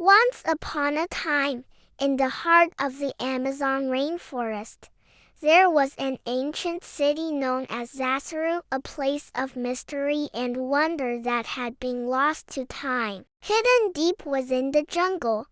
Once upon a time, in the heart of the Amazon rainforest, there was an ancient city known as Zath'Aru, a place of mystery and wonder that had been lost to time. Hidden deep within the jungle,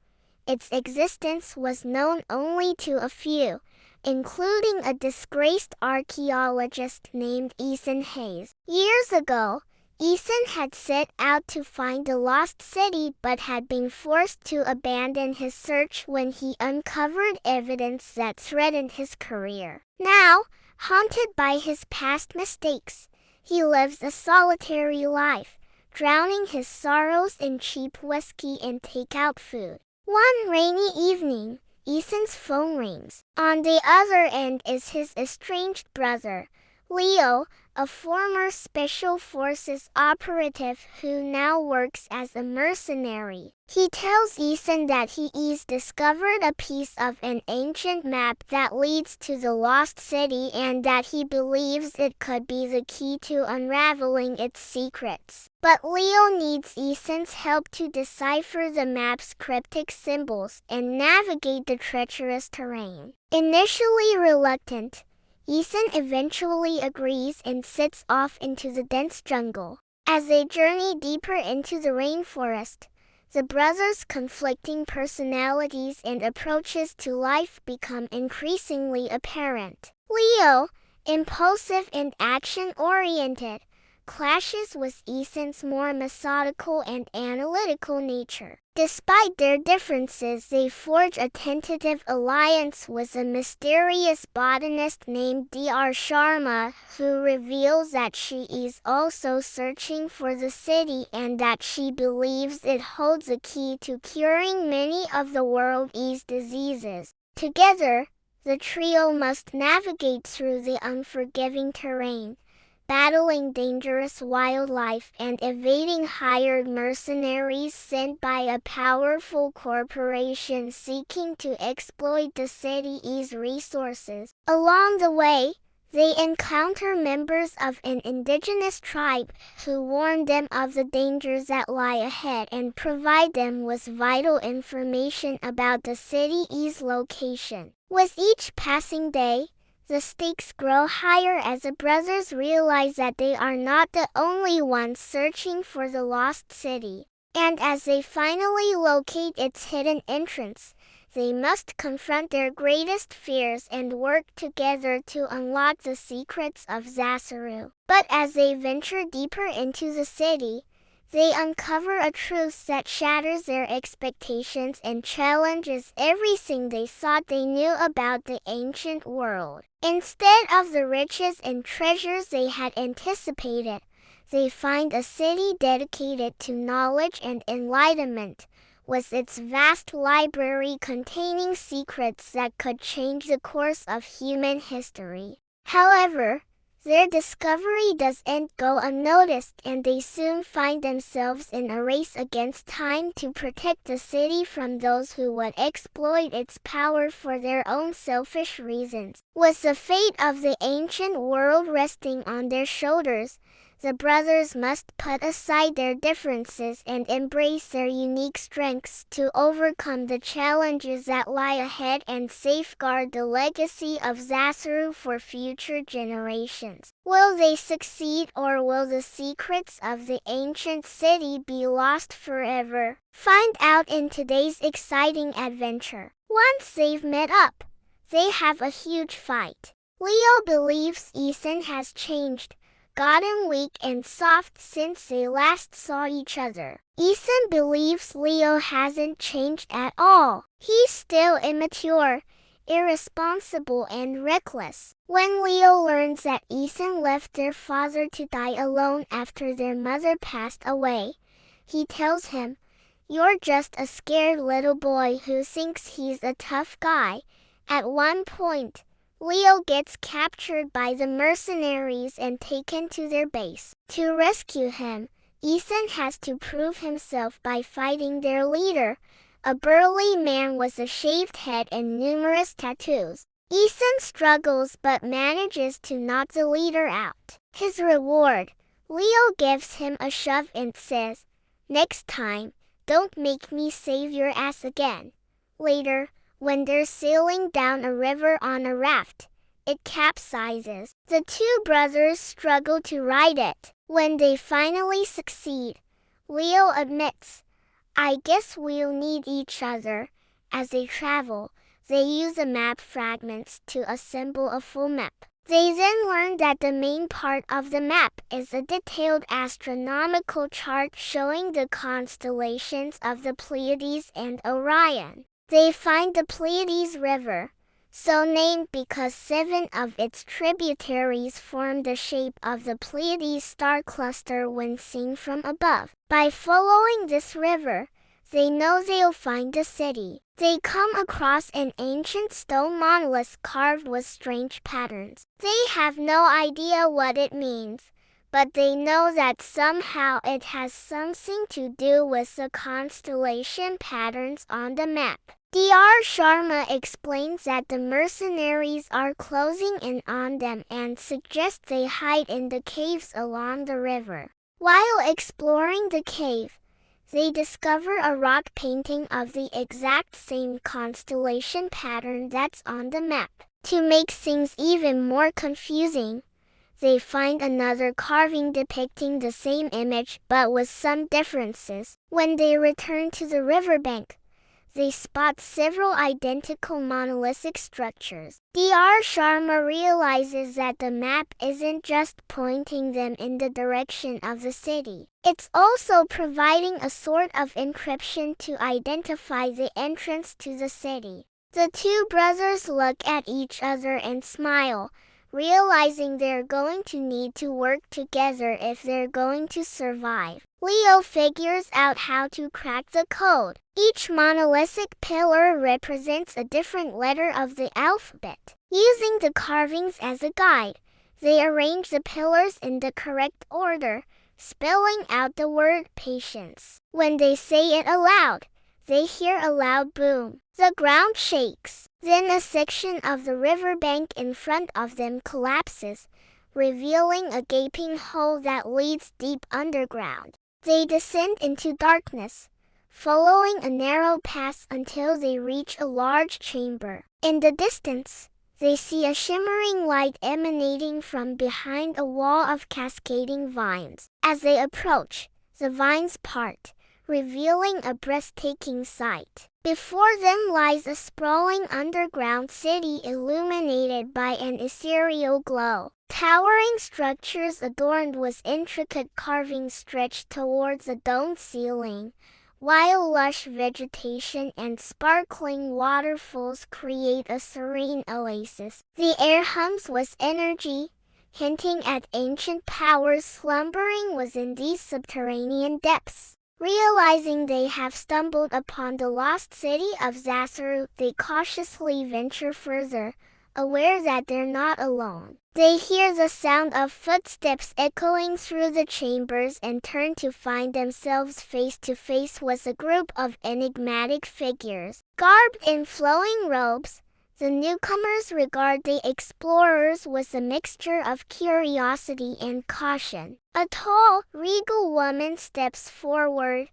its existence was known only to a few, including a disgraced archaeologist named Ethan Hayes. Years ago, Ethan had set out to find the lost city but had been forced to abandon his search when he uncovered evidence that threatened his career. Now, haunted by his past mistakes, he lives a solitary life, drowning his sorrows in cheap whiskey and takeout food. One rainy evening, Ethan's phone rings. On the other end is his estranged brother, Leo, a former Special Forces operative who now works as a mercenary. He tells Ethan that he's discovered a piece of an ancient map that leads to the lost city and that he believes it could be the key to unraveling its secrets. But Leo needs Ethan's help to decipher the map's cryptic symbols and navigate the treacherous terrain. Initially reluctant, Ethan eventually agrees and sets off into the dense jungle. As they journey deeper into the rainforest, the brothers' conflicting personalities and approaches to life become increasingly apparent. Leo, impulsive and action-oriented, clashes with Ethan's more methodical and analytical nature. Despite their differences, they forge a tentative alliance with a mysterious botanist named Dr. Sharma, who reveals that she is also searching for the city and that she believes it holds a key to curing many of the world's diseases. Together, the trio must navigate through the unforgiving terrain, battling dangerous wildlife and evading hired mercenaries sent by a powerful corporation seeking to exploit the city's resources. Along the way, they encounter members of an indigenous tribe who warn them of the dangers that lie ahead and provide them with vital information about the city's location. With each passing day, the stakes grow higher as the brothers realize that they are not the only ones searching for the lost city. And as they finally locate its hidden entrance, they must confront their greatest fears and work together to unlock the secrets of Zath'Aru. But as they venture deeper into the city, they uncover a truth that shatters their expectations and challenges everything they thought they knew about the ancient world. Instead of the riches and treasures they had anticipated, they find a city dedicated to knowledge and enlightenment, with its vast library containing secrets that could change the course of human history. However, their discovery doesn't go unnoticed, and they soon find themselves in a race against time to protect the city from those who would exploit its power for their own selfish reasons. With the fate of the ancient world resting on their shoulders, the brothers must put aside their differences and embrace their unique strengths to overcome the challenges that lie ahead and safeguard the legacy of Zath'Aru for future generations. Will they succeed, or will the secrets of the ancient city be lost forever? Find out in today's exciting adventure. Once they've met up, they have a huge fight. Leo believes Ethan has changed, gotten weak and soft since they last saw each other. Ethan believes Leo hasn't changed at all. He's still immature, irresponsible, and reckless. When Leo learns that Ethan left their father to die alone after their mother passed away, he tells him, "You're just a scared little boy who thinks he's a tough guy." At one point, Leo gets captured by the mercenaries and taken to their base. To rescue him, Ethan has to prove himself by fighting their leader, a burly man with a shaved head and numerous tattoos. Ethan struggles but manages to knock the leader out. His reward: Leo gives him a shove and says, "Next time, don't make me save your ass again. Later, when they're sailing down a river on a raft, it capsizes. The two brothers struggle to right it. When they finally succeed, Leo admits, I guess we'll need each other. As they travel, they use the map fragments to assemble a full map. They then learn that the main part of the map is a detailed astronomical chart showing the constellations of the Pleiades and Orion. They find the Pleiades River, so named because 7 of its tributaries form the shape of the Pleiades star cluster when seen from above. By following this river, they know they'll find the city. They come across an ancient stone monolith carved with strange patterns. They have no idea what it means, but they know that somehow it has something to do with the constellation patterns on the map. Dr. Sharma explains that the mercenaries are closing in on them and suggests they hide in the caves along the river. While exploring the cave, they discover a rock painting of the exact same constellation pattern that's on the map. To make things even more confusing, they find another carving depicting the same image but with some differences. When they return to the riverbank, they spot several identical monolithic structures. Dr. Sharma realizes that the map isn't just pointing them in the direction of the city. It's also providing a sort of encryption to identify the entrance to the city. The two brothers look at each other and smile, realizing they're going to need to work together if they're going to survive. Leo figures out how to crack the code. Each monolithic pillar represents a different letter of the alphabet. Using the carvings as a guide, they arrange the pillars in the correct order, spelling out the word patience. When they say it aloud, they hear a loud boom. The ground shakes. Then a section of the riverbank in front of them collapses, revealing a gaping hole that leads deep underground. They descend into darkness, following a narrow path until they reach a large chamber. In the distance, they see a shimmering light emanating from behind a wall of cascading vines. As they approach, the vines part, revealing a breathtaking sight. Before them lies a sprawling underground city illuminated by an ethereal glow. Towering structures adorned with intricate carvings stretch towards the domed ceiling, while lush vegetation and sparkling waterfalls create a serene oasis. The air hums with energy, hinting at ancient powers slumbering within these subterranean depths. Realizing they have stumbled upon the lost city of Zath'Aru, they cautiously venture further, aware that they're not alone. They hear the sound of footsteps echoing through the chambers and turn to find themselves face to face with a group of enigmatic figures. Garbed in flowing robes, the newcomers regard the explorers with a mixture of curiosity and caution. A tall, regal woman steps forward,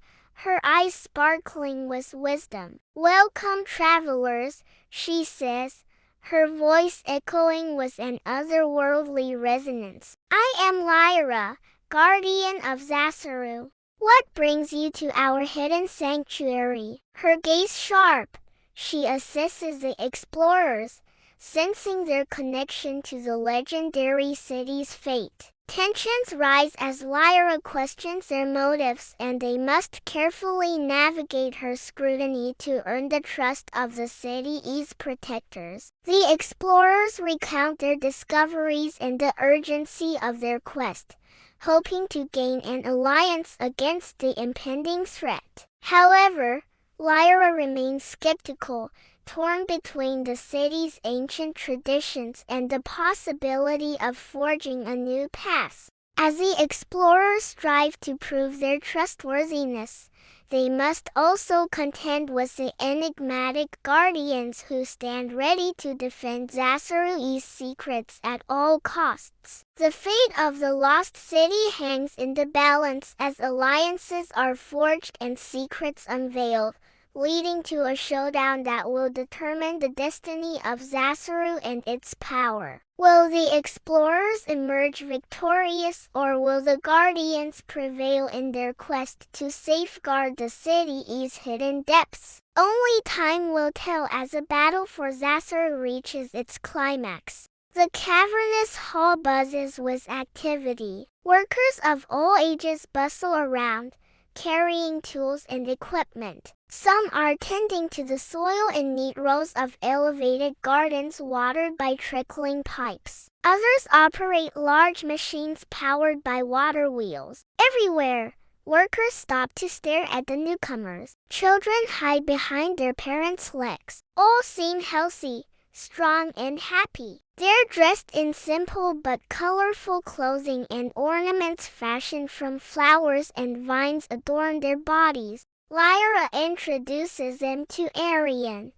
her eyes sparkling with wisdom. "Welcome, travelers," she says, her voice echoing with an otherworldly resonance. "I am Lyra, guardian of Zath'Aru. What brings you to our hidden sanctuary?" Her gaze sharp, she assesses the explorers, sensing their connection to the legendary city's fate. Tensions rise as Lyra questions their motives, and they must carefully navigate her scrutiny to earn the trust of the city's protectors. The explorers recount their discoveries and the urgency of their quest, hoping to gain an alliance against the impending threat. However, Lyra remains skeptical, torn between the city's ancient traditions and the possibility of forging a new path. As the explorers strive to prove their trustworthiness, they must also contend with the enigmatic guardians who stand ready to defend Zath'Aru's secrets at all costs. The fate of the lost city hangs in the balance as alliances are forged and secrets unveiled, leading to a showdown that will determine the destiny of Zath'Aru and its power. Will the explorers emerge victorious, or will the guardians prevail in their quest to safeguard the city's hidden depths? Only time will tell as the battle for Zath'Aru reaches its climax. The cavernous hall buzzes with activity. Workers of all ages bustle around, carrying tools and equipment. Some are tending to the soil in neat rows of elevated gardens watered by trickling pipes. Others operate large machines powered by water wheels. Everywhere, workers stop to stare at the newcomers. Children hide behind their parents' legs. All seem healthy, strong and happy. They're dressed in simple but colorful clothing, and ornaments fashioned from flowers and vines adorn their bodies. Lyra introduces them to Arian,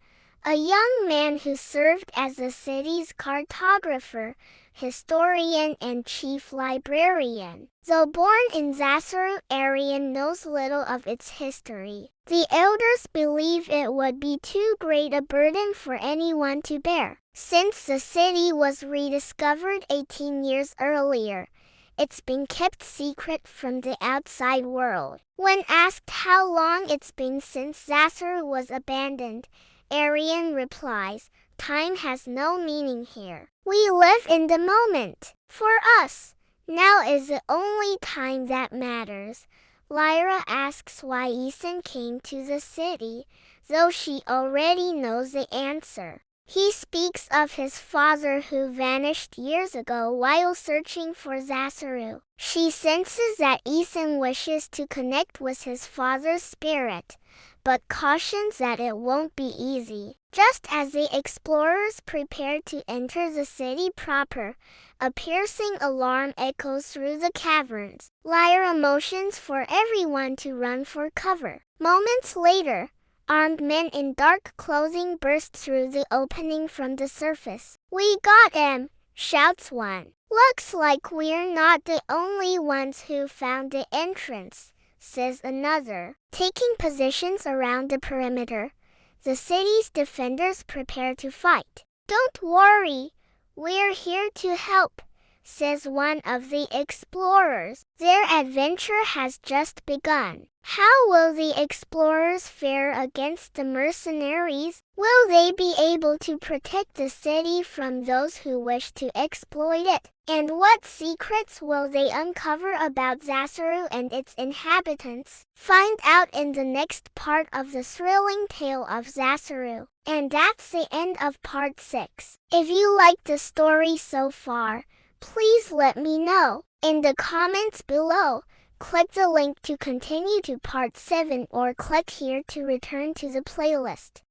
a young man who served as the city's cartographer, historian and chief librarian. Though born in Zath'Aru, Arian knows little of its history. The elders believe it would be too great a burden for anyone to bear. Since the city was rediscovered 18 years earlier, it's been kept secret from the outside world. When asked how long it's been since Zath'Aru was abandoned, Arian replies, "Time has no meaning here. We live in the moment. For us, now is the only time that matters." Lyra asks why Ethan came to the city, though she already knows the answer. He speaks of his father who vanished years ago while searching for Zath'Aru. She senses that Ethan wishes to connect with his father's spirit, but cautions that it won't be easy. Just as the explorers prepare to enter the city proper, a piercing alarm echoes through the caverns. Lyra motions for everyone to run for cover. Moments later, armed men in dark clothing burst through the opening from the surface. "We got him!" shouts one. "Looks like we're not the only ones who found the entrance," says another. Taking positions around the perimeter, the city's defenders prepare to fight. "Don't worry, we're here to help," says one of the explorers. Their adventure has just begun. How will the explorers fare against the mercenaries? Will they be able to protect the city from those who wish to exploit it? And what secrets will they uncover about Zath'Aru and its inhabitants? Find out in the next part of the thrilling tale of Zath'Aru. And that's the end of part 6. If you liked the story so far, please let me know in the comments below. Click the link to continue to part 7 or click here to return to the playlist.